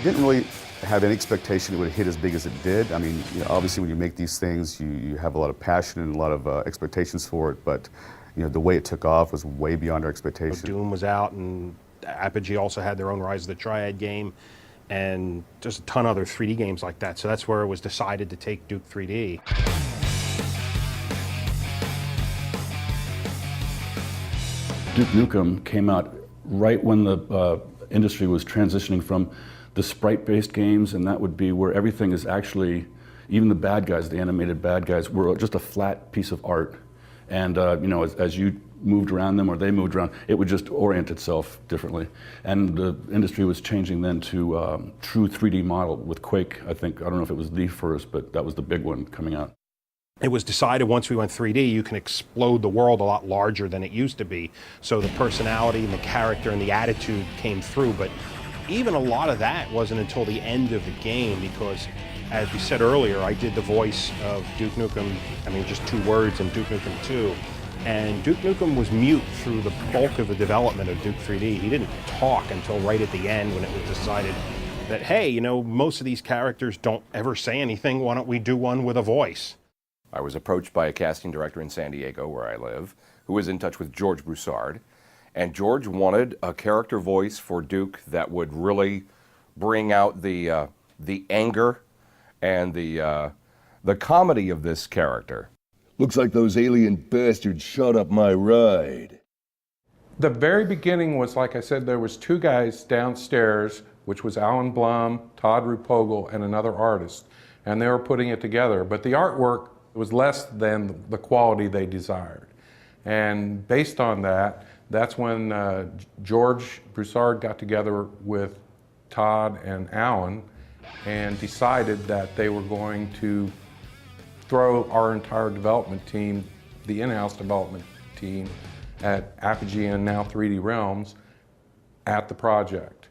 We didn't really have any expectation it would hit as big as it did. I mean, obviously when you make these things, you have a lot of passion and a lot of expectations for it, but the way it took off was way beyond our expectations. Doom was out, and Apogee also had their own Rise of the Triad game, and just a ton of other 3D games like that. So that's where it was decided to take Duke 3D. Duke Nukem came out right when the industry was transitioning from the sprite-based games, and that would be where everything is actually, even the bad guys, the animated bad guys, were just a flat piece of art. And as you moved around them or they moved around, it would just orient itself differently. And the industry was changing then to true 3D model with Quake. I don't know if it was the first, but that was the big one coming out. It was decided once we went 3D, you can explode the world a lot larger than it used to be. So the personality and the character and the attitude came through. But even a lot of that wasn't until the end of the game, because as we said earlier, I did the voice of Duke Nukem, just 2 words in Duke Nukem 2. And Duke Nukem was mute through the bulk of the development of Duke 3D. He didn't talk until right at the end when it was decided that, hey, most of these characters don't ever say anything, why don't we do one with a voice? I was approached by a casting director in San Diego, where I live, who was in touch with George Broussard. And George wanted a character voice for Duke that would really bring out the anger and the comedy of this character. Looks like those alien bastards shot up my ride. The very beginning was, like I said, there was 2 guys downstairs, which was Alan Blum, Todd Rupogel, and another artist. And they were putting it together. But the artwork was less than the quality they desired. And based on that, that's when George Broussard got together with Todd and Alan and decided that they were going to throw our entire development team, the in-house development team at Apogee and now 3D Realms, at the project.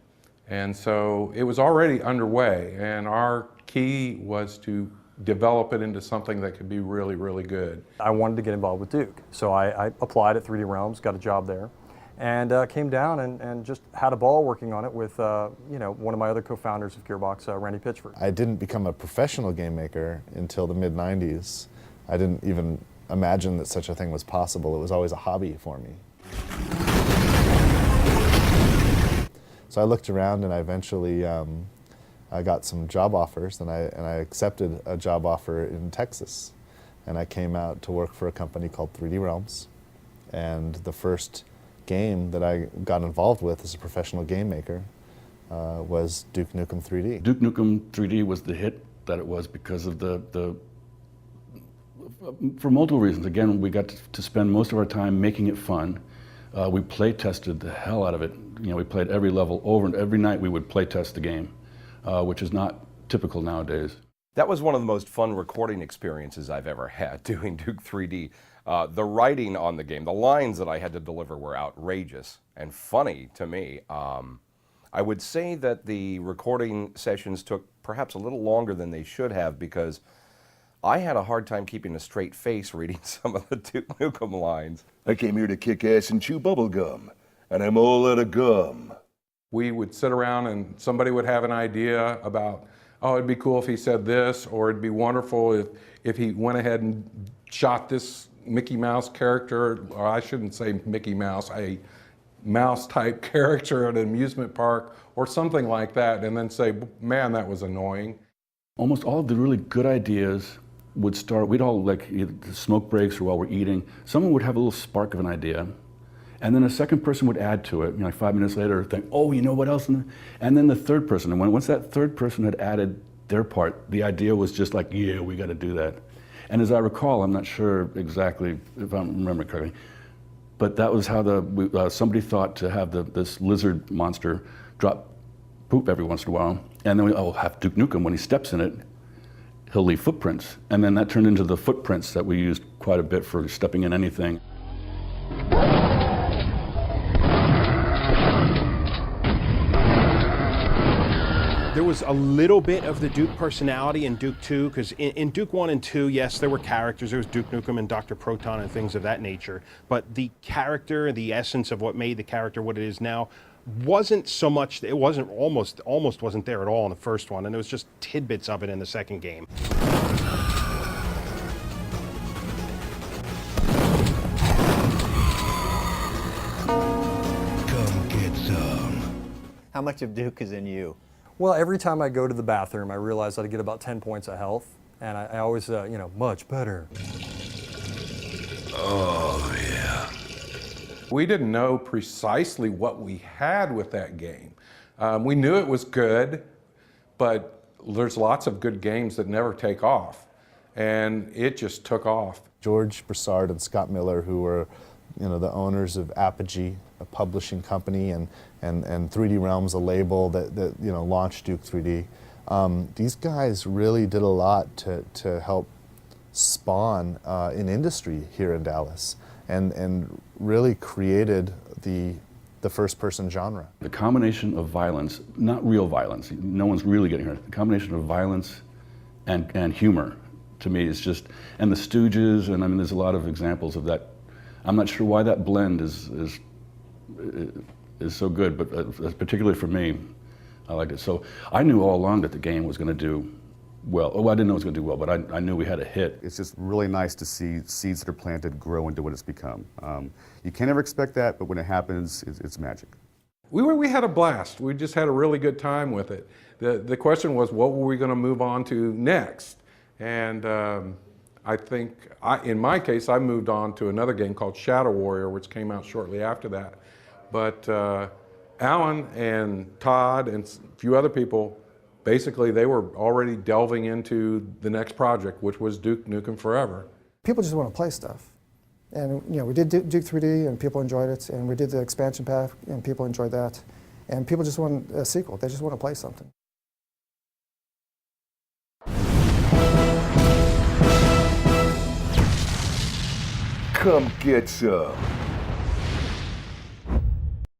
And so it was already underway, and our key was to develop it into something that could be really, really good. I wanted to get involved with Duke, so I applied at 3D Realms, got a job there, and came down and just had a ball working on it with one of my other co-founders of Gearbox, Randy Pitchford. I didn't become a professional game maker until the mid-90s. I didn't even imagine that such a thing was possible. It was always a hobby for me. So I looked around, and I eventually I got some job offers, and I accepted a job offer in Texas. And I came out to work for a company called 3D Realms. And the first game that I got involved with as a professional game maker was Duke Nukem 3D. Duke Nukem 3D was the hit that it was because of for multiple reasons. Again, we got to spend most of our time making it fun. We play tested the hell out of it. We played every level over, and every night we would play test the game, which is not typical nowadays. That was one of the most fun recording experiences I've ever had, doing Duke 3D. The writing on the game, the lines that I had to deliver were outrageous and funny to me. I would say that the recording sessions took perhaps a little longer than they should have, because I had a hard time keeping a straight face reading some of the Duke Nukem lines. I came here to kick ass and chew bubble gum, and I'm all out of gum. We would sit around and somebody would have an idea about, oh, it'd be cool if he said this, or it'd be wonderful if he went ahead and shot this Mickey Mouse character, or I shouldn't say Mickey Mouse, a mouse-type character at an amusement park, or something like that, and then say, man, that was annoying. Almost all of the really good ideas would start, we'd all, like, either the smoke breaks or while we're eating, someone would have a little spark of an idea, and then a second person would add to it, like 5 minutes later, think, oh, you know what else? And then the third person, and once that third person had added their part, the idea was just like, yeah, we got to do that. And as I recall, I'm not sure exactly if I remember correctly, but that was how somebody thought to have this lizard monster drop poop every once in a while, and then we'll have Duke Nukem, when he steps in it, he'll leave footprints. And then that turned into the footprints that we used quite a bit for stepping in anything. There was a little bit of the Duke personality in Duke 2, because in Duke 1 and 2, yes, there were characters. There was Duke Nukem and Dr. Proton and things of that nature. But the character, the essence of what made the character what it is now, wasn't so much, it wasn't almost wasn't there at all in the first one, and there was just tidbits of it in the second game. Come get some. How much of Duke is in you? Well, every time I go to the bathroom, I realize that I get about 10 points of health, and I always, much better. Oh, yeah. We didn't know precisely what we had with that game. We knew it was good, but there's lots of good games that never take off, and it just took off. George Broussard and Scott Miller, who were the owners of Apogee, a publishing company, and 3D Realms, a label that launched Duke 3D. These guys really did a lot to help spawn an industry here in Dallas, and really created the first-person genre. The combination of violence, not real violence, no one's really getting hurt, the combination of violence and humor, to me, is just, and the Stooges, and I mean, there's a lot of examples of that. I'm not sure why that blend is so good, but particularly for me, I liked it. So I knew all along that the game was going to do well. Oh, I didn't know it was going to do well, but I knew we had a hit. It's just really nice to see seeds that are planted grow into what it's become. You can't ever expect that, but when it happens, it's magic. We had a blast. We just had a really good time with it. The question was, what were we going to move on to next? And I think, in my case, I moved on to another game called Shadow Warrior, which came out shortly after that. But Alan and Todd and a few other people, basically they were already delving into the next project, which was Duke Nukem Forever. People just want to play stuff. And we did Duke 3D and people enjoyed it, and we did the expansion pack and people enjoyed that. And people just want a sequel, they just want to play something. Come get some.